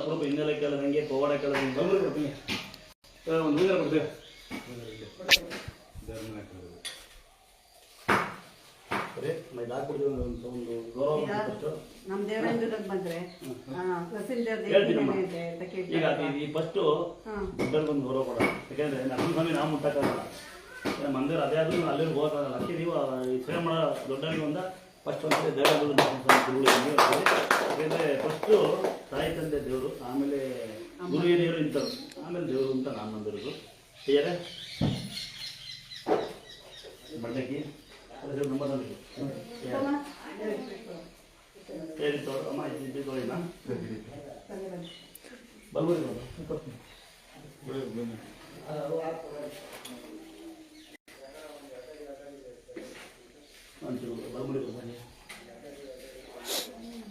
ಸ್ವಲ್ಪ ಹಿನ್ನೆಲೆ ಕೇಳದಂಗೆ ಪವಾಡ ಕೇಳದಂಗೆ ಬಂದ್ರೆ ಕೊಡ್ತೀನಿ ಒಂದು ಹೂವಿನ ಕೊಡ್ತೀವಿ ಈಗ ಈ ಫಸ್ಟು ದೊಡ್ಡವ್ರಿಗೆ ಒಂದು ಗೌರವ ಕೊಡ. ಯಾಕೆಂದ್ರೆ ನಮ್ಮ ಸ್ವಾಮಿ ನಾವು ಮುಟ್ಟಕ್ಕಾಗಲ್ಲ, ಮಂದಿರ ಅದೇ ಆದ್ರೂ ಅಲ್ಲಿಗೆ ಹೋಗೋಕ್ಕಾಗಲ್ಲ. ಅದಕ್ಕೆ ನೀವು ಈ ಸೇವೆ ಮಾಡೋ ದೊಡ್ಡವರಿಗೆ ಒಂದು ಫಸ್ಟ್ ಒಂದ್ಸರಿ ದೇವರುಗಳು ಯಾಕೆಂದರೆ ಫಸ್ಟು ತಾಯಿ ತಂದೆ ದೇವರು, ಆಮೇಲೆ ಗುರು ಹಿರಿಯರು ಇಂಥವ್ರು, ಆಮೇಲೆ ದೇವರು ಅಂತ ನಾನು ಬಂದಿರೋದು. ಹೇಗೆ ಬಡ್ಡಕ್ಕಿ ಅದ್ರ ನಂಬರ್ ಹೇಳಿ ತೋರು ಅಮ್ಮ ಇದು ತೋರಿನ ಬಲ್ಬರಿ ಬಲ್ಬರಿ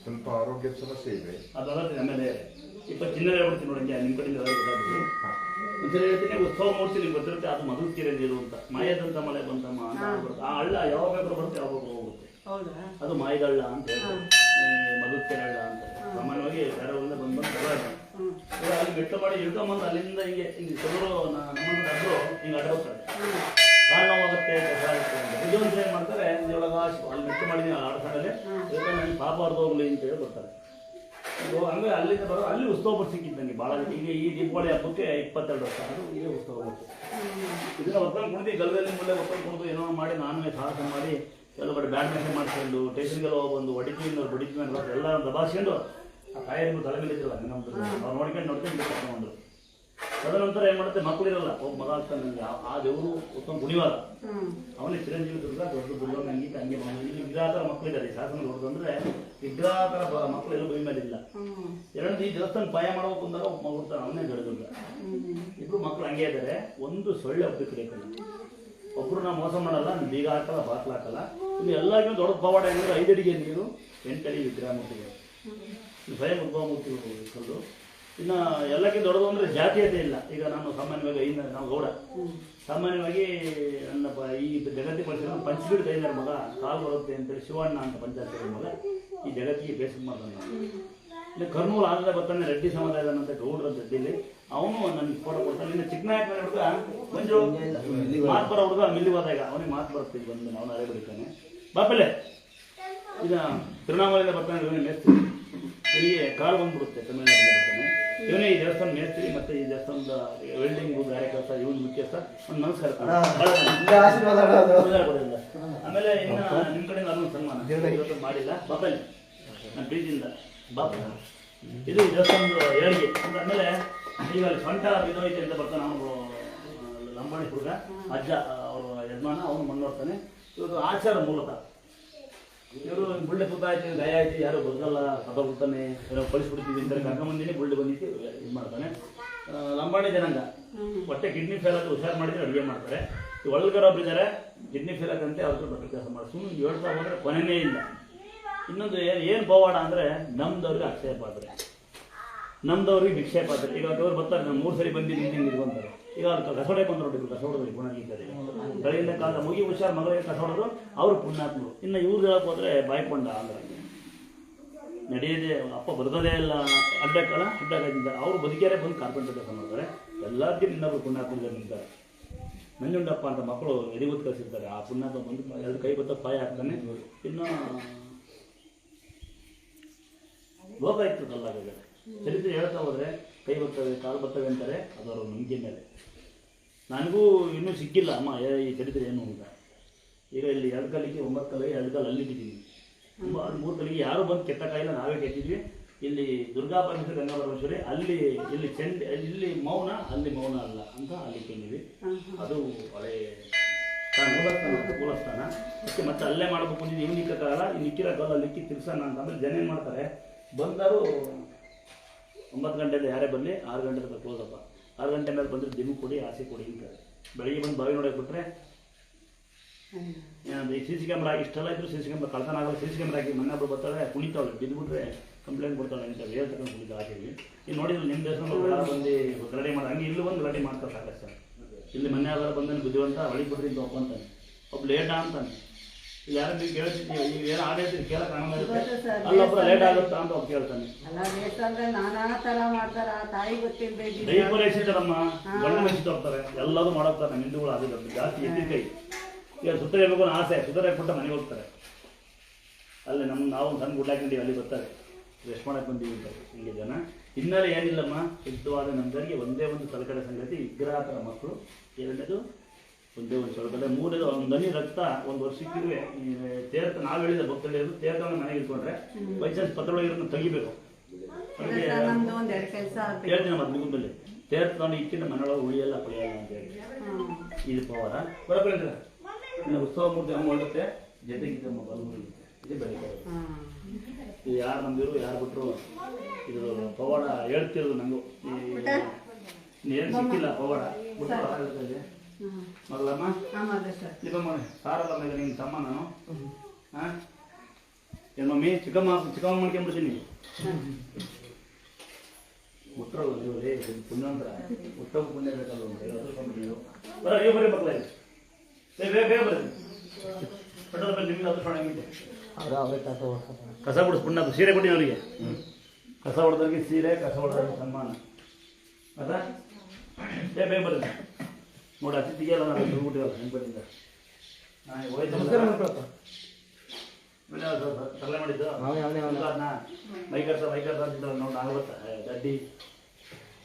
ಸ್ವಲ್ಪ ಆರೋಗ್ಯದ ಸಮಸ್ಯೆ ಇದೆ. ಅದು ಬರ್ತದೆ. ಆಮೇಲೆ ಚಿನ್ನ ಹೇಳ್ಬಿಡ್ತೀನಿ ನೋಡಿ, ನಿಮ್ಮ ಕಡೆಯಿಂದ ಒಂದ್ಸಲ ಹೇಳ್ತೀನಿ. ಉತ್ಸವ ಮೂರ್ತಿ ನಿಮ್ಗೆ ಗೊತ್ತಿರುತ್ತೆ, ಅದು ಮಧು ತೀರೆ ನೀರು ಅಂತ. ಮಾಯದಂತ ಮಳೆ ಬಂತಮ್ಮ ಅಂತ ಬರುತ್ತೆ. ಆ ಹಳ್ಳ ಯಾವಾಗ ಬೇಕಾದ್ರೂ ಬರುತ್ತೆ, ಯಾವಾಗ ಹೋಗುತ್ತೆ. ಅದು ಮಾಯದಳ್ಳ ಅಂತ ಹೇಳ್ತಾರೆ, ಮಧು ತೀರೆ ಹಳ್ಳ ಅಂತ. ಸಾಮಾನ್ಯವಾಗಿ ಬೇರೆಯವರಿಂದ ಬಂದು ಅಲ್ಲಿ ಮೆಟ್ಟು ಮಾಡಿ ಇಳ್ಕೊಂಬಂದು ಅಲ್ಲಿಂದ ಹಿಂಗೆ ಹಿಂಗೆ ಸದರು ನಮ್ಮನ್ನು ಕರೆದು ಹಿಂಗೆ ಅಡ್ಡೋಗ್ತಾರೆ. ಕಾಲು ನೋವಾಗುತ್ತೆ, ಕಸ ಆಗುತ್ತೆ ಅಂತ ಇದೊಂದು ಏನು ಮಾಡ್ತಾರೆ, ಇವಾಗ ಅಲ್ಲಿ ಮೆಟ್ಟು ಮಾಡಿದೀನಿ ಆಡ್ಸೋದಲ್ಲಿ ನನಗೆ ಪಾಪ ಅರ್ಧ ಹೋಗ್ಲಿ ಅಂತ ಹೇಳಿ ಬರ್ತಾರೆ. ಹಂಗೆ ಅಲ್ಲಿಂದ ಬರೋ ಅಲ್ಲಿ ಉತ್ಸವ ಬರ್ ಸಿಕ್ಕಿದ್ದಂಗೆ ಭಾಳ. ಈಗ ಈ ದೀಪಾವಳಿ ಹಬ್ಬಕ್ಕೆ 22 ವರ್ಷ ಅದು ಇದೇ ಉತ್ಸವ ಬರ್ತದೆ. ಇದನ್ನ ಒತ್ಕೊಂಡು ಕುಣಿದು ಗಲ್ಗಲ್ಲಿ ಮುಂದೆ ಒತ್ಕೊಂಡು ಕುಣಿದು ಏನೋ ಮಾಡಿ ನಾನೇ ಸಾಹಸ ಮಾಡಿ ಎಲ್ಲ ಬರೀ ಬ್ಯಾಡ್ ಮೆಸೇಜ್ ಮಾಡ್ಕೊಂಡು ಟೇಷನ್ಗೆಲ್ಲ ಬಂದು ಹೊಡಿತೀವಿ ಬಡಿತೀವಿ ಅಂತ ಎಲ್ಲ ದಬಾಸ್ಕೊಂಡು ಆ ಕಾಯಿಗೂ ತಲೆ ಮೇಲೆ ಇದ್ರಲ್ಲ ನಮ್ಮದು ಅವ್ರು ನೋಡ್ಕೊಂಡು ಕರ್ಕೊಂಡು. ತದನಂತರ ಏನು ಮಾಡುತ್ತೆ, ಮಕ್ಕಳಿರಲ್ಲ, ಒಬ್ಬ ಮಗ ಆಗ್ತಾನೆ ನನಗೆ ಆ ದೇವರು ಉತ್ತಮ ಕುಣಿವಾದ ಅವನಿಗೆ ಚಿರಂಜೀವಿ ದುರ್ಗ ದೊಡ್ಡ ದುರ್ಗ ಹಂಗೆ ಹಂಗೆ ಇಲ್ಲಿ ವಿಗ್ರಹ ಥರ ಮಕ್ಕಳಿದ್ದಾರೆ. ಶಾಸನ ದೊಡ್ಡದು ಅಂದರೆ ವಿಗ್ರಹ ಥರ ಮಕ್ಕಳು ಎಲ್ಲೂ ಬೈ ಮೇಲೆ ಇಲ್ಲ. ಎರಡನೇದು ಈ ದೇವಸ್ಥಾನ ಪಾಯ ಮಾಡಬೇಕು ಅಂದಾಗ ಒಬ್ಬ ಮಗು ಇರ್ತಾನೆ, ಅವನೇ ಗಡದುರ್ಗ. ಇಬ್ಬರು ಮಕ್ಕಳು ಹಂಗೆ ಇದ್ದಾರೆ. ಒಂದು ಸೊಳ್ಳೆ ಹಬ್ಬಕ್ಕೆ ಬೇಕಲ್ಲ, ಒಬ್ಬರು ನಾವು ಮೋಸ ಮಾಡಲ್ಲ, ಬೀಗ ಹಾಕಲ್ಲ, ಬಾಕ್ಲು ಹಾಕಲ್ಲ. ಇನ್ನು ಎಲ್ಲರಿಗೂ ದೊಡ್ಡ ಪವಾಡ ಏನಂದ್ರೆ 5 ಅಡಿಗೆ ನೀರು 8 ಅಡಿ ವಿಗ್ರಹ ಮೂರ್ತಿಗೆ ಸ್ವಯಂ ಉದ್ಭವ ಮೂರ್ತಿಗಳು. ಇನ್ನು ಎಲ್ಲಕ್ಕಿಂತ ದೊಡ್ಡದು ಅಂದರೆ ಜಾತೀಯತೆ ಇಲ್ಲ. ಈಗ ನಾನು ಸಾಮಾನ್ಯವಾಗಿ ನಾವು ಗೌಡ, ಸಾಮಾನ್ಯವಾಗಿ ನನ್ನ ಈ ಜಗತ್ತಿಗೆ ಬಳಸಿದ ಪಂಚಬೀಡ್ ಕೈದಾರ ಮಗ ಕಾಲು ಬರುತ್ತೆ ಅಂತೇಳಿ ಶಿವಣ್ಣ ಅಂತ ಪಂಚಾಯತ್ ಮಗ ಈ ಜಗತ್ತಿಗೆ ಬೇಸಿಗೆ ಮಾಡ್ತಾನೆ. ಇನ್ನು ಕರ್ನೂಲು ಆಗದ ಬರ್ತಾನೆ, ರೆಡ್ಡಿ ಸಮುದಾಯದಂತ ಗೌಡ್ರ ರೆಡ್ಡಿಲಿ ಅವನು ನನಗೆ ಫೋಟೋ ಕೊಡ್ತಾನೆ. ಇನ್ನು ಚಿಕ್ಕನಾಯಕ ಮೇಲೆ ಹುಡುಗ ಮಂಜು ಮಾತು ಬರೋ ಹುಡುಗ ಮಿಲ್ಲಿ ಹೋದಾಗ ಅವನಿಗೆ ಮಾತು ಬರ್ತೀವಿ ಬಂದು ನಾವು ಅರೆ ಬಿಡ್ತಾನೆ. ಬಾಪಲೆ ಈಗ ತಿರುವಣ್ಣಾಮಲೆಯಿಂದ ಬರ್ತಾನೆ, ಇವನೇ ಮೇಸ್ತ್ರಿ. ಇವನಿಗೆ ಕಾಲು ಬಂದ್ಬಿಡುತ್ತೆ, ತಮಿಳುನಾಡಿಂದ ಬರ್ತಾನೆ. ಇವನೇ ಈ ದೇವಸ್ಥಾನ ಮೇಸ್ತ್ರಿ, ಮತ್ತೆ ಈ ದೇವಸ್ಥಾನದ ವೆಲ್ಡಿಂಗು ಬೇರೆ ಕೆಲಸ ಇವನು ಮುಖ್ಯಸ್ಥ. ಒಂದು ನಮಸ್ಕಾರ. ಆಮೇಲೆ ಇನ್ನು ನಿಮ್ಮ ಕಡೆಯಿಂದ ಅದೊಂದು ಸನ್ಮಾನ ಇವತ್ತು ಮಾಡಿಲ್ಲ ಬಾಪಲ್ಲಿ ನನ್ನ ಪ್ರೀತಿಯಿಂದ ಬಾಪ. ಇದು ಈ ದೇವಸ್ಥಾನದ ಏಳಿಗೆ ಆಮೇಲೆ ಈಗ ಅಲ್ಲಿ ಸೊಂಟ ಬಿದ್ದೋಯ್ತೆ ಅಂತ ಬರ್ತಾನೆ ಅವನು ಲಂಬಾಣಿ ಹುಡುಗ ಅಜ್ಜ, ಅವರು ಯಜಮಾನ, ಅವನು ಮಣ್ಣೋಡ್ತಾನೆ. ಇವರು ಆಚಾರ ಮೂಲತಃ ಇವರು ಬುಳ್ಳೆ ಸುತ್ತ ಆಯ್ತು, ಗಾಯ ಆಯ್ತು, ಯಾರು ಬದುಕಲ್ಲ, ಸತ ಬಿಡ್ತಾನೆ, ಏನೋ ಕಳಿಸ್ಬಿಡ್ತೀವಿ ಅಂತ ಕರ್ಕೊಂಬಂದಿನಿ, ಬುಳ್ಳೆ ಬಂದಿತ್ತು ಇದು ಮಾಡ್ತಾನೆ. ಲಂಬಾಣಿ ಜನಾಂಗ ಹೊಟ್ಟೆ ಕಿಡ್ನಿ ಫೇಲ್ ಆಗಿ ಹುಷಾರು ಮಾಡಿದ್ರೆ ಅಡುಗೆ ಮಾಡ್ತಾರೆ. ಈ ಒಳಗಡೆ ಒಬ್ಬರಿದ್ದಾರೆ ಕಿಡ್ನಿ ಫೇಲ್ ಆಗಂತೆ ಅವ್ರ ಡಾಕ್ಟರ್ ಕೆಲಸ ಮಾಡಿ ಸುಮ್ಮನೆ ಹೇಳ್ತಾ ಹೋದರೆ ಕೊನೆಯೇ ಇಲ್ಲ. ಇನ್ನೊಂದು ಏನು ಪವಾಡ ಅಂದರೆ ನಮ್ದವ್ರಿಗೆ ಅಕ್ಷಯ ಪಾತ್ರೆ, ನಮ್ದವ್ರಿಗೆ ಭಿಕ್ಷೆ ಪಾತ್ರೆ. ಈಗ ಅವ್ರು ಬರ್ತಾರೆ, ನಾನು 3 ಸರಿ ಬಂದಿದ್ದೀನಿ ಹಿಂಗೆ ಬಂತಾರೆ. ಈಗ ಅವ್ರು ಕಸೋಡೆ ಬಂದು ನೋಡಿದ್ರು, ಕಸೋಡದಲ್ಲಿ ಗುಣಗೀತಾರೆ ಬೆಳೆಯಿಂದ ಕಾಲ ಮುಗಿ ಹುಷಾರು ಮಗಳಿಗೆ ಕಸೋಡರು ಅವರು ಪುಣ್ಯಾತ್ಮರು. ಇನ್ನು ಇವ್ರು ಹೇಳಕ್ಕೆ ಹೋದರೆ ಬಾಯ್ಕೊಂಡ ಅಂದ್ರೆ ನಡೆಯದೆ ಅಪ್ಪ ಬರ್ತದೇ ಇಲ್ಲ, ಅಡ್ಡಕ್ಕಲ್ಲ ಅಡ್ಡಕ್ಕಿದ್ದಾರೆ. ಅವರು ಬದುಕಿಯಾರೆ ಬಂದು ಕಾರ್ಪೆಂಟರ್ ಕೆಲಸ ಮಾಡ್ತಾರೆ. ಎಲ್ಲರಿಗೂ ಇನ್ನೊಬ್ರು ಪುಣ್ಯಾತ್ಮರು ನಿಂತಾರೆ. ನಂಜುಂಡಪ್ಪ ಅಂತ ಮಕ್ಕಳು ಎದಿಗೊತ್ತು ಕಳಿಸಿರ್ತಾರೆ. ಆ ಪುಣ್ಯಾತ್ಮ ಬಂದು 2 ಕೈ ಬತ್ತ ಪಾಯ ಹಾಕ್ತಾನೆ. ಇನ್ನು ಲೋಕ ಇರ್ತದಲ್ಲ, ಚರಿತ್ರೆ ಹೇಳ್ತಾ ಹೋದರೆ ಕೈ ಬರ್ತವೆ, ಕಾಲು ಬರ್ತವೆ ಅಂತಾರೆ. ಅದು ಅವ್ರ ನಂಬಿಕೆ ಮೇಲೆ. ನನಗೂ ಇನ್ನೂ ಸಿಕ್ಕಿಲ್ಲ ಅಮ್ಮ ಈ ಚರಿತ್ರೆ ಏನು ಅಂತ. ಈಗ ಇಲ್ಲಿ 2 ಕಾಲಿಗೆ 9 ಕಾಲಿಗೆ 2 ಕಾಲು ಅಲ್ಲಿಟ್ಟಿದ್ದೀವಿ. 3 ಕಾಲಿಗೆ ಯಾರು ಬಂದು ಕೆಟ್ಟ ಕಾಯಿಲ್ಲ, ನಾವೇ ಕೆಟ್ಟಿದ್ವಿ. ಇಲ್ಲಿ ದುರ್ಗಾ ಪರಮೇಶ್ವರಿ, ಗಂಗಾ ಪರಮೇಶ್ವರಿ, ಅಲ್ಲಿ ಇಲ್ಲಿ ಇಲ್ಲಿ ಮೌನ, ಅಲ್ಲಿ ಮೌನ ಅಲ್ಲ ಅಂತ ಅಲ್ಲಿ ಕೇಳಿದ್ವಿ. ಅದು ಹಳೆ ಮೂಲಸ್ಥಾನ. ಮತ್ತೆ ಅಲ್ಲೇ ಮಾಡಬೇಕು ಅಂತಿದ್ದು. ಇವ್ನು ನಿಕ್ಕಲ್ಲ, ಈ ನಿಕ್ಕಿರೋ ಕಾಲ ಲಿಕ್ಕಿ ತಿರ್ಸೋಣ ಅಂತ. ಆಮೇಲೆ ಜನ ಏನು ಮಾಡ್ತಾರೆ, ಬಂದರು 9 ಗಂಟೆಯಿಂದ ಯಾರೇ ಬರಲಿ 6 ಗಂಟೆ ತನಕ ಕ್ಲೋಸಪ್ಪ. 6 ಗಂಟೆ ಮೇಲೆ ಬಂದರೆ ದಿನ ಕೊಡಿ, ಆಸೆ ಕೊಡಿ ಅಂತಾರೆ. ಬೆಳಗ್ಗೆ ಬಂದು ಬಾವಿ ನೋಡೋಕೆ ಬಿಟ್ಟರೆ ಈ CC ಕ್ಯಾಮ್ರಾ ಇಷ್ಟೆಲ್ಲ ಇದ್ರು CC ಕ್ಯಾಮ್ರಾ ಕಳ್ತನ ಆಗಲ್ಲ. CC ಕ್ಯಾಮ್ರಾ ಹಾಕಿ ಮೊನ್ನೆ ಒಬ್ಬರು ಬರ್ತಾಳೆ, ಕುಣಿತಾವಳೆ, ಬಿದ್ದುಬಿಟ್ರೆ ಕಂಪ್ಲೇಂಟ್ ಕೊಡ್ತಾಳೆ ಅಂತ ವೇಲ್ ತಗೊಂಡು ಕುಣಿತ ಹಾಕಿದ್ವಿ. ಈಗ ನೋಡಿದ್ರು ನಿಮ್ಮ ದೇವಸ್ಥಾನ ಬಂದು ಗಲಾಟೆ ಮಾಡಿ ಹಂಗೆ ಇಲ್ಲೂ ಒಂದು ಗಲಾಟೆ ಮಾಡ್ತಾರೆ ಸಾಕಷ್ಟು. ಇಲ್ಲಿ ಮೊನ್ನೆ ಆಧಾರ ಬಂದನು ಬುದ್ಧಿವಂತ ಹೊಳಿಗೆ ಬಿಡ್ರಿ ಅಂತ ಒಬ್ಬಂತಾನೆ, ಒಬ್ಬ ಲೇಟ ಅಂತಾನೆ. ಯಾರು ನೀವು ಕೇಳ್ತಿದ್ದೀವಿ ಈಗ ಏನು ಆಡಳಿತ ಕೇಳ ಕಾರಣ ಗೊತ್ತು ಸರ್, ಅಲ್ಲೊಬ್ಬರ ಲೇಟ್ ಆಗುತ್ತಾ ಅಂತ ಅವ್ರು ಕೇಳ್ತಾನೆ. ಅಲ್ಲ ದೇವಸ್ಥಾನದಲ್ಲಿ ನಾನಾ ತರ ಮಾಡ್ತಾರ, ತಾಯಿ ಗೊತ್ತಿರ್ಬೇಕು. ದೈವ ರೇಷಿತಾರಮ್ಮ ಗಂಡು ಮೆಚ್ಚಿಟ್ಟು ಹೋಗ್ತಾರೆ, ಎಲ್ಲರೂ ಮಾಡೋಗ್ತಾರೆ. ನಮ್ಮ ಹಿಂದೂಗಳು ಆಗಿಲ್ಲ ಜಾಸ್ತಿ ಎತ್ತಿನ ಕೈ. ಈಗ ಸುತ್ತಬೇಕು ಆಸೆ, ಸುತ್ತರೆ ಬಿಟ್ಟು ಮನೆಗೆ ಹೋಗ್ತಾರೆ. ಅಲ್ಲಿ ನಾವು ಸಣ್ಣ ಗುಡ್ಡ ಹಾಕೊಂಡಿವಿ, ಅಲ್ಲಿ ಬರ್ತಾರೆ ರೆಸ್ಟ್ ಮಾಡಕ್ಕೆ ಬಂದೀವಿ ಅಂತ. ಹಿಂಗೆ ಜನ ಹಿನ್ನೆಲೆ ಏನಿಲ್ಲಮ್ಮ, ಶುದ್ಧವಾದ ನಮ್ಮದರಿಗೆ ಒಂದೇ ಒಂದು ತಲಕಡೆ ಸಂಗತಿ, ವಿಗ್ರಹ ಥರ ಮಕ್ಕಳು. ಎರಡನೇದು ಒಂದೇ ಒಂದು ತಲಕಡೆ, ಮೂರನೇದು ಒಂದು ಹನಿ ರಕ್ತ ಒಂದು ವರ್ಷಕ್ಕಿರುವೆ ತೀರ್ಥ. ನಾವು ಹೇಳಿದ ಭಕ್ತರು ತೀರ್ಥವನ್ನು ಮನೆಗೆ ಇಟ್ಕೊಂಡ್ರೆ ಬೈ ಚಾನ್ಸ್ ಪತ್ರೊಳಗಿರೋದನ್ನ ತೆಗಿಬೇಕು. ನಮ್ದು ಒಂದ್ ಎರಡು ಕೆಲಸ ಹೇಳ್ತೀನಿ ಮತ್ತೆ ಮುಗುದಲ್ಲಿ ತೀರ್ಥವನ್ನು ಇಟ್ಟಿನ ಮನೆಯೊಳಗೆ ಉಳಿಯಲ್ಲ ಪಡೆಯಲ್ಲ ಅಂತ ಹೇಳಿ ಇದು ಪವರ ಬರಬೇಕಿದ್ರೆ ಉತ್ಸವ ಮೂರ್ತಿ ಹಂಗೆ ಹೊರಡುತ್ತೆ. ಜೊತೆಗಿದ್ದ ಬಲಮೂರಿರುತ್ತೆ, ಇದೇ ಬೆಳಗ್ಗೆ. ಇದು ಯಾರು ನಮ್ದಿರು ಯಾರು ಬಿಟ್ಟರು ಇದು ಪವಾಡ ಹೇಳ್ತಿರೋದು. ನಂಗೂ ಏನು ಸಿಕ್ಕಿಲ್ಲ ಪವಾಡ ಬಿಟ್ಟು ಮೊದಲಮ್ಮ ಚಿಕ್ಕಮ್ಮ ಸಾರಲ್ಲ ಈಗ ನಿನ್ನ ತಮ್ಮ ನಾನು. ಹಾಂ ಏನು ಮಮ್ಮಿ ಚಿಕ್ಕಮ್ಮ ಮಾಡ್ಕೊಂಡ್ಬಿಡ್ತೀನಿ. ಹುಟ್ಟರು ನೀವು ರೇ ಪುಣ್ಯಂತರ ಹುಟ್ಟವು ಪುಣ್ಯ ಬೇಕಲ್ಲ ನೀವು ಬರ ನೀವು ಬರೀ ಮಕ್ಕಳ ಬೇಗ ಬರ್ರಿ ಪಟ್ಟದ ಮೇಲೆ ನಿಮ್ಗೆ ಅದು ಸೊಣೆ ಕಸ ಬಿಡಿಸ್ ಪುಣ್ಯ ಸೀರೆ ಕೊಡಿ ಅವರಿಗೆ. ಕಸ ಹೊಡೆದವ್ರಿಗೆ ಸೀರೆ, ಕಸ ಹೊಡೆದವ್ರಿಗೆ ಸನ್ಮಾನ ಅದಾ. ಬೇಗ ಬರ್ರಿ ನೋಡಿ, ಅತಿಥಿಗೆಲ್ಲ ನಾವು ಬಿಟ್ಬಿಟ್ಟಿವಲ್ಲ ನೆನ್ಪಟ್ಟಿದ್ದ. ನಾನು ಹೋಯ್ತು ತಲೆ ಮಾಡಿದ್ದು ಅದನ್ನ ಮೈಕರ್ಸ ಅಂತಿದ್ದ ನೋಡಿ. ನಾಲ್ವತ್ತ ಗಡ್ಡಿ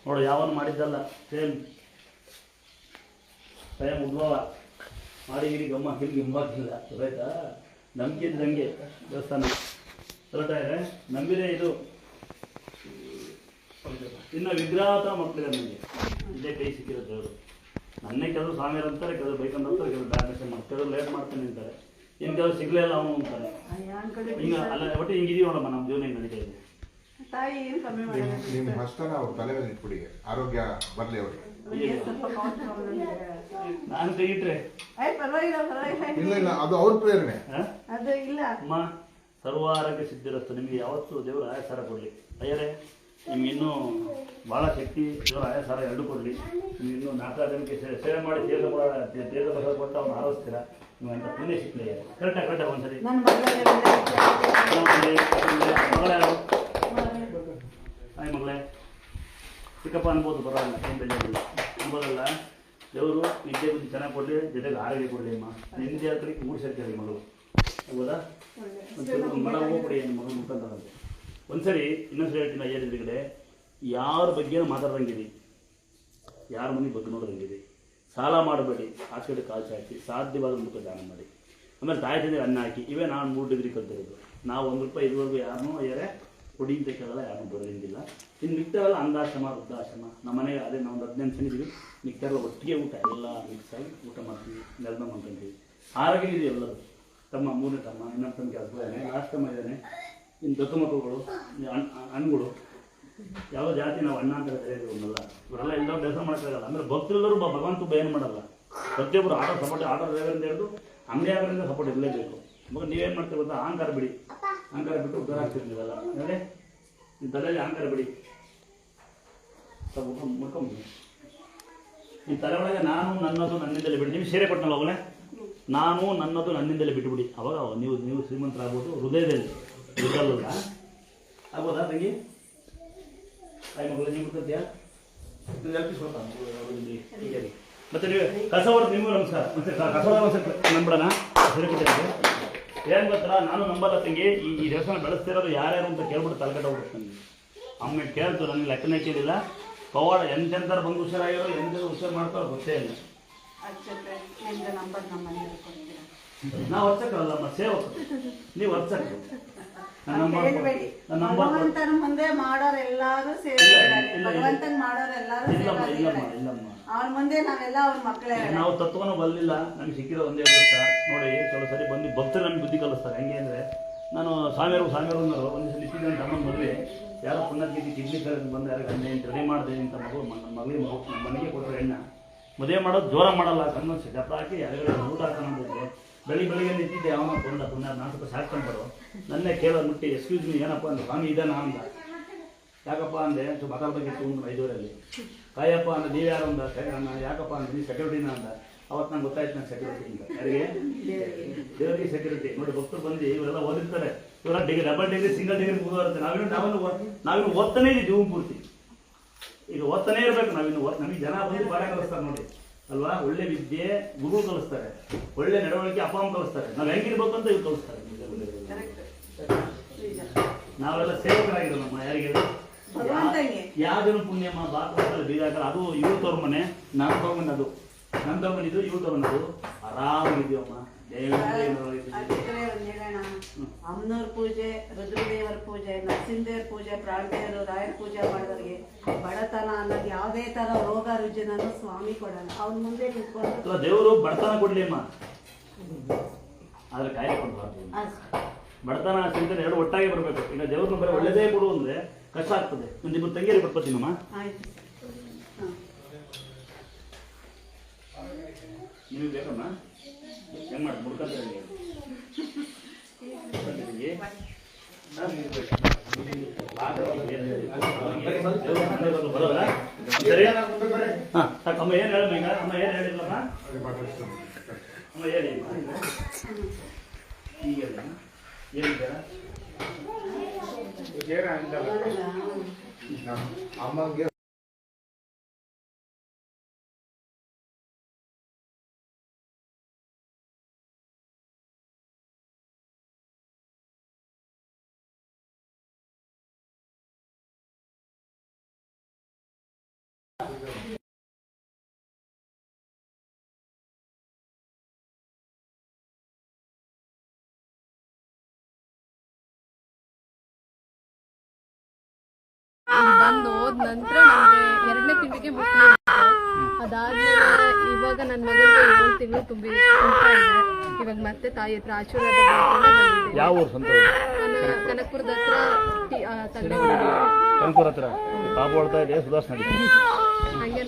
ನೋಡು ಯಾವನು ಮಾಡಿದ್ದಲ್ಲ. ಸೇಮ್ ಉದ್ಭವ ಮಾಡಿ ಹಿಡಿ ಗಮ್ಮ ಹಿಂಗೆ ಹಿಂಬಾಕಿಲ್ಲ ಗೊತ್ತಾಯ್ತಾ. ನಂಬಿಕೆ ಇದ್ದಂಗೆ ದೇವಸ್ಥಾನ ಹೊರಟ ಇದೆ, ನಂಬಿದೆ ಇದು. ಇನ್ನು ವಿಗ್ರಹ ಮಕ್ಕಳಿದೆ ನನಗೆ, ಇದೇ ಕೈ ಸಿಕ್ಕಿರೋ ದೇವರು. ನನ್ನೇ ಕೆಲವು ಸ್ವಾಮಿಯರು ಅಂತಾರೆ, ಕೆಲವು ಬೈಕಂದಂತಾರೆ, ಕೆಲವು ಬ್ಯಾಡೇಷನ್ ಮಾಡ್ತಾರೆ, ಕೆಲವು ಲೇಟ್ ಮಾಡ್ತಾನೆ ಅಂತಾರೆ, ಇನ್ನು ಕೆಲವು ಸಿಗ್ಲೇ ಇಲ್ಲ ಅವನು ಅಂತಾರೆ. ಈಗ ಅಲ್ಲ ಒಟ್ಟು ಹಿಂಗಿದೀವಿ ನೋಡಮ್ಮ, ನಮ್ಮ ಜೀವನ ಹಿಂಗೆ ನಡೀತಾ ಇದೆ. ನಿಮ್ಮ ಹಸ್ತನ ಅವ್ರ ತಲೆ ಮೇಲೆ ಇಟ್ಬಿಡಿ, ಆರೋಗ್ಯ ಬರಲಿ ಅವ್ರಿಗೆ. ನಾನು ಕೈ ಇಟ್ರೆ ಇಲ್ಲ ಅದು ಅವ್ರ ಪ್ರೇರಣೆ. ಅಮ್ಮ ಸರ್ವ ಆರೋಗ್ಯ ಸಿದ್ಧಿರಸ್ತು. ನಿಮಗೆ ಯಾವತ್ತೂ ದೇವರು ಆಯಸಾರ ಕೊಡಲಿ. ಅಯ್ಯರೇ ನಿಮ್ಗೆ ಇನ್ನೂ ಭಾಳ ಶಕ್ತಿ, ದೇವರು ಆಯಸಾರ ಎರಡು ಕೊಡಲಿ. ನೀವು ಇನ್ನೂ 4 ಜನಕ್ಕೆ ಸೇವೆ ಮಾಡಿ ತೀರ್ಥ ಬಸ ಕೊಟ್ಟು ಅವ್ನು ಆರಿಸ್ತೀರ. ನೀವು ಅಂತ ಪುಣ್ಯ ಸಿಕ್ಕಲಿ. ಕರೆಕ್ಟಾಗಿ ಒಂದ್ಸರಿ ಮಗಳೇ ಹಾಯ್ ಮಗಳೇ ಚಿಕ್ಕಪ್ಪ ಅನ್ಬೋದು, ಬರೋಲ್ಲ ಏನು ಬೆಳೆಯೋದಿಲ್ಲ ಅನ್ಬೋದಲ್ಲ. ದೇವರು ನಿದ್ದೆ ಬುದ್ಧಿ ಚೆನ್ನಾಗಿ ಕೊಡಲಿ, ಜೊತೆಗೆ ಆರೋಗ್ಯ ಕೊಡಲಿ. ಅಮ್ಮ ನಿಂದೆ ಹತ್ರಕ್ಕೆ ಮೂಡಿಸಿರ್ತೀವಿ ಮಗಳು ಹೌದಾ. ಒಂದು ಮಳ ಹೋಗ್ಬಿಡಿ ನಿಮ್ಮ ಮಗಳು ಮುಖಂತರಂತೆ. ಒಂದ್ಸರಿ ಇನ್ನೊಂದ್ಸರಿ ಹೇಳ್ತೀನಿ, ಅಯ್ಯರ ಕಡೆ ಯಾರ ಬಗ್ಗೆನೂ ಮಾತಾಡ್ದಂಗಿದೆ, ಯಾರ ಮನೆಗೆ ಬಗ್ಗೆ ನೋಡೋದಂಗಿದೆ. ಸಾಲ ಮಾಡಬೇಡಿ, ಆ ಕಡೆ ಕಾಲು ಚಾಚಿ ಸಾಧ್ಯವಾದ ಮುಖ ದಾನ ಮಾಡಿ. ಆಮೇಲೆ ತಾಯಿ ತಂದೆ ಅನ್ನ ಹಾಕಿ. ಇವೇ ನಾನು 3 ಡಿಗ್ರಿ ಕಲ್ತಿರೋದು. ನಾವು 1 ರೂಪಾಯಿ ಇದುವರೆಗೂ ಯಾರನ್ನೂ ಅಯ್ಯರೇ ಕೊಡಿ ಅಂತ ಕೇಳಲ್ಲ, ಯಾರನ್ನೂ ಬರೋದಿಲ್ಲ. ಇನ್ನು ಮಿಕ್ತಾರಲ್ಲ ಅಂಧಾಶ್ರಮ ವೃದ್ಧಾಶ್ರಮ ನಮ್ಮ ಮನೆಗೆ ಅದೇ ನಾವು 15 ಜನ ಇದ್ದೀವಿ. ಮಿಕ್ತಾರಲ್ಲ ಒಟ್ಟಿಗೆ ಊಟ ಎಲ್ಲ ಮಿಕ್ಸ್ ಆಗಿ ಊಟ ಮಾಡ್ತೀವಿ, ನೆಲದ ಮಾಡ್ಕೊಂತೀವಿ. ಆರೋಗ್ಯ ಇದೆ ಎಲ್ಲರೂ. ತಮ್ಮ 3ನೇ ತಮ್ಮ, ಇನ್ನೊಂದು ತಮ್ಮ ಕೆಲಸ ಇದ್ದಾನೆ, ಲಾಸ್ಟ್ ತಮ್ಮ ಇದ್ದಾನೆ. ಇನ್ನು ದೊಡ್ಡ ಮಕ್ಕಳುಗಳು, ಹಣ್ಣುಗಳು, ಯಾವ ಜಾತಿ ನಾವು ಅಣ್ಣ ಅಂತ ಕರೆಯೋದಿಲ್ಲ. ಇವರೆಲ್ಲ ಎಲ್ಲರೂ ಕೆಲಸ ಮಾಡೋಕ್ಕಾಗಲ್ಲ. ಅಂದರೆ ಭಕ್ತರೆಲ್ಲರೂ ಭಗವಂತ ಏನು ಮಾಡಲ್ಲ. ಪ್ರತಿಯೊಬ್ಬರು ಆಟೋ ಡ್ರೈವರ್ ಅಂತ ಹೇಳಿದ್ರು ಅಂಗಡಿ ಆಗೋದ್ರಿಂದ ಸಪೋರ್ಟ್ ಇರಲೇಬೇಕು. ಮಗ ನೀವೇನು ಮಾಡ್ತೀವಿ ಗೊತ್ತಾ, ಅಹಂಕಾರ ಬಿಡಿ. ಅಹಂಕಾರ ಬಿಟ್ಟು ಉದ್ದಾರ ಆಗ್ತಿರ್ತೀವಲ್ಲ ನೋಡಿ, ನಿಮ್ಮ ತಲೆಯಲ್ಲಿ ಅಹಂಕಾರ ಬಿಡಿ. ಮುಡ್ಕೊಂಬಿಡಿ ನಿಮ್ಮ ತಲೆ ಒಳಗೆ ನಾನು ನನ್ನದು ನನ್ನಿಂದಲೇ ಬಿಡಿ. ನೀವು ಸೇರೆ ಕೊಟ್ಟನಲ್ಲ ಅವನೇ, ನಾನು ನನ್ನದು ನನ್ನಿಂದಲೇ ಬಿಟ್ಟುಬಿಡಿ. ಅವಾಗ ನೀವು ಶ್ರೀಮಂತರಾಗ್ಬೋದು. ಹೃದಯದಲ್ಲಿ ಇರಲ್ಲ ಆಗ್ಬೋದಾ ತಂಗಿ? ಆಯ್ ಮಗಳು ನೀವು ಬಿಡ್ತೀಯಾ? ಮತ್ತೆ ನೀವು ಕಸ ಹೊಡೆದು ನಿಮಗೂ ನಮಸ್ಕಾರ. ಮತ್ತೆ ಕಸ ನಂಬಿಡೋಣ ಸರಿ ಕೊಟ್ಟಿದ್ದೆ. ಏನು ಗೊತ್ತಾ, ನಾನು ನಂಬಲ್ಲ ತಂಗಿ. ಈ ದೇವಸ್ಥಾನ ಬೆಳೆಸ್ತಿರೋದು ಯಾರ್ಯಾರು ಅಂತ ಕೇಳ್ಬಿಟ್ಟು ತಲೆಗಡೆ ಹೋಗ್ಬಿಟ್ಟು ನನಗೆ ಅಮ್ಮ ಕೇಳ್ತು. ನನಗೆ ಲೆಕ್ಕನೇ ಕೇಳಿಲ್ಲ. ಪವಾಡ ಎಂತೆಂಥರ ಬಂದು ಹುಷಾರಾಗಿರೋ, ಎಂತ ಹುಷಾರು ಮಾಡ್ತಾರೋ ಗೊತ್ತೇ ಇಲ್ಲ. ನಾವು ವರ್ಷಕ್ಕಲ್ಲಮ್ಮ, ಸೇವಕ ನೀವು ವರ್ಷಕ್ಕೆ. ಭಗವಂತನ ಮುಂದೆ ಮಾಡೋರೆಲ್ಲರೂ ಭಗವಂತನ ಮಾಡೋರೆಲ್ಲರೂ ಅವ್ರ ಮುಂದೆ ನಾವೆಲ್ಲ ಅವ್ರ ಮಕ್ಕಳೇ. ನಾವು ತತ್ವನೂ ಬರಲಿಲ್ಲ. ನಮ್ಗೆ ಸಿಕ್ಕಿರೋ ಒಂದೇ ಗೊತ್ತಾ ನೋಡಿ, ಕೆಲವು ಸರಿ ಬಂದು ಭಕ್ತರು ನಮ್ಗೆ ಬುದ್ಧಿ ಕಲಿಸ್ತಾರೆ. ಹೆಂಗೆ ಅಂದರೆ, ನಾನು ಸ್ವಾಮಿಯವರು ಅನ್ನೋರು ಒಂದು ಸಲ ಇಟ್ಟಿದ್ದೆ ಅಂತ ಅಮ್ಮನ ಮದುವೆ. ಯಾರೋ ಪುಣ್ಯಕ್ಕೆ ಕಿಡ್ನಿ ಕರೆದು ಬಂದು ಯಾರು ಗಂಟೆ ಅಂತ ರೆಡಿ ಮಾಡಿದೆ ಅಂತ ಮಗಳಿಗೆ ನಮ್ಮ ಮನೆಗೆ ಕೊಟ್ಟರೆ ಹೆಣ್ಣ ಮದುವೆ ಮಾಡೋದು ಜೋರ ಮಾಡಲ್ಲ. ಕಣ್ಣು ದಪ್ಪ ಹಾಕಿ ಯಾರು ಊಟ ಹಾಕೋಣ. ಬೆಳಿಗ್ಗೆ ನಿಂತಿದ್ದೆ, ಅವನ ಕೊಂಡ ಪುಣ್ಯ 4 ರೂಪಾಯಿ ಸಾಕ್ಕೊಂಡ್ಬರು. ನನ್ನೇ ಕೇಳೋದು ಮುಟ್ಟಿ, ಎಕ್ಸ್ಕ್ಯೂಸ್ ಮೀ ಏನಪ್ಪ ಅಂದ್ರೆ, ಸ್ವಾಮಿ ಇದ್ದಾನ ಅಂದ. ಯಾಕಪ್ಪ ಅಂದೆ, ಮಾತಾಡ್ಬೇಕಿತ್ತು ಒಂದು 5 ಕಾಯಪ್ಪ ಅಂದ್ರೆ ನೀವು ಯಾರು ಅಂದ. ಯಾಕಪ್ಪ ಅಂದ್ರೆ ನೀವು ಸೆಕ್ಯೂರಿಟಿನ ಅಂದ. ಅವತ್ತು ನಂಗೆ ಗೊತ್ತಾಯ್ತು ನಾನು ಸೆಕ್ಯೂರಿಟಿ ಅಂತ. ಯಾರಿಗೆ? ದೇವರಿಗೆ ಸೆಕ್ಯೂರಿಟಿ. ನೋಡಿ ಭಕ್ತರು ಬಂದು ಇವರೆಲ್ಲ ಓದಿರ್ತಾರೆ, ಇವರ degree, double degree, single degree ಮುಗಿದಿರುತ್ತೆ. ನಾವಿನ್ನು ಓದ್ತಾನೆ ಇದ್ದೀವಿ ಜೀವನ ಪೂರ್ತಿ. ಈಗ ಓದ್ತಾನೆ ಇರ್ಬೇಕು ನಾವಿನ್ನು. ನಮಗೆ ಜನ ಬಂದು ಪಾಠ ಕಲಿಸ್ತಾರೆ ನೋಡಿ ಅಲ್ವಾ. ಒಳ್ಳೆ ವಿದ್ಯೆ ಗುರು ಕಲಿಸ್ತಾರೆ, ಒಳ್ಳೆ ನಡವಳಿಕೆ ಅಪ್ಪ ಅಮ್ಮ ಕಲಿಸ್ತಾರೆ. ನಾವು ಹೆಂಗಿರ್ಬೇಕು ಅಂತ ಇವ್ರು ಕಲಿಸ್ತಾರೆ. ನಾವೆಲ್ಲ ಸೇವಕರಾಗಿರೋ ನಮ್ಮ ಯಾರಿಗೆ ಯಾವ ಜನ ಪುಣ್ಯಮ್ಮ ಬಾಕಲ್ಲಿ ಬೀಗ ಹಾಕಲ್ಲ. ಅದು ಇವ್ರು ತೋರ್ ಮನೆ, ನಾನು ತಗೊಂಡು ನನ್ನ ತಗೊಂಡಿದ್ದು ಇವ್ರು ತಗೊಂಡದು. ಆರಾಮಾಗಿದ್ದೀವಮ್ಮ. ಅಮ್ಮನವ್ರ ಪೂಜೆ, ರುದ್ರದೇವರ ಪೂಜೆ, ನರಸಿಂಹದೇವರ ಪೂಜೆ, ಪ್ರಾಣದೇವರು, ರಾಯರ ಪೂಜೆ ಮಾಡಿದವ್ರಿಗೆ ಬಡತನ ಅನ್ನೋದು ಯಾವುದೇ ತರ ರೋಗ ರುಜಿನನು ಸ್ವಾಮಿ ಕೊಡಲ್ಲ. ಅವ್ನ ಮುಂದೆ ನಿಂತ್ಕೊಂಡು ದೇವರು ಬಡತನ ಕೊಡ್ಲಿ ಅಮ್ಮ, ಆದ್ರೆ ಕಾಯಿಲೆ ಕೊಡಬಾರ್ದು. ಬಡತನ ಚಿಂತನೆ ಎರಡು ಒಟ್ಟಾಗಿ ಬರಬೇಕು. ಈಗ ದೇವ್ರನ್ನ ಬರೀ ಒಳ್ಳೆದೇ ಕೊಡು ಅಂದ್ರೆ ಕಷ್ಟ ಆಗ್ತದೆ. ನಿಮ್ಮಿಬ್ಬರು ತಂಗಿಯರಿ ಬರ್ಕೊತೀನಮ್ಮ. ನೀವು ಬೇಕಮ್ಮ ಹೆಂಗ್ ಮಾಡಿ ಮುಡ್ಕೊಂತೀರ ಬರೋಲ್ಲ ಸರಿ. ಹಾ ಅಮ್ಮ ಏನ್ ಹೇಳಮ್ಮ? ಈಗ ಅಮ್ಮ ಏನ್ ಹೇಳಿಲ್ಲಮ್ಮ? ಅಮ್ಮ ಹೇಳಿ ಈಗ ಏನಿದ್ದೀರಾ? ಅಮ್ಮಗೆ ಬಂದು ಹೋದ ನಂತರ ನನಗೆ 2ನೇ ತಿಂಗಳಿಗೆ ಮುಟ್ಲಿಲ್ಲ. ಅದಾದ್ಮೇಲೆ ಇವಾಗ ನನ್ನ ಮಗನಿಗೆ 7 ತಿಂಗಳು ತುಂಬ್ತಾ ಇದೆ. ಇವಾಗ ಮತ್ತೆ ತಾಯಿ ಹತ್ರ ಆಶೀರ್ವಾದ ಬಂದಿದೆ. ಯಾವ ಊರು? ಸ್ವಂತ ಕನಕಪುರದ ಹತ್ರ ಕನಕಪುರ ಹತ್ರ ಪಾಪ ಹೊಡ್ತಾ ಇದೆ ಸುಧಾರ್ಸ್ ನಡಿ. ಹಂಗೆ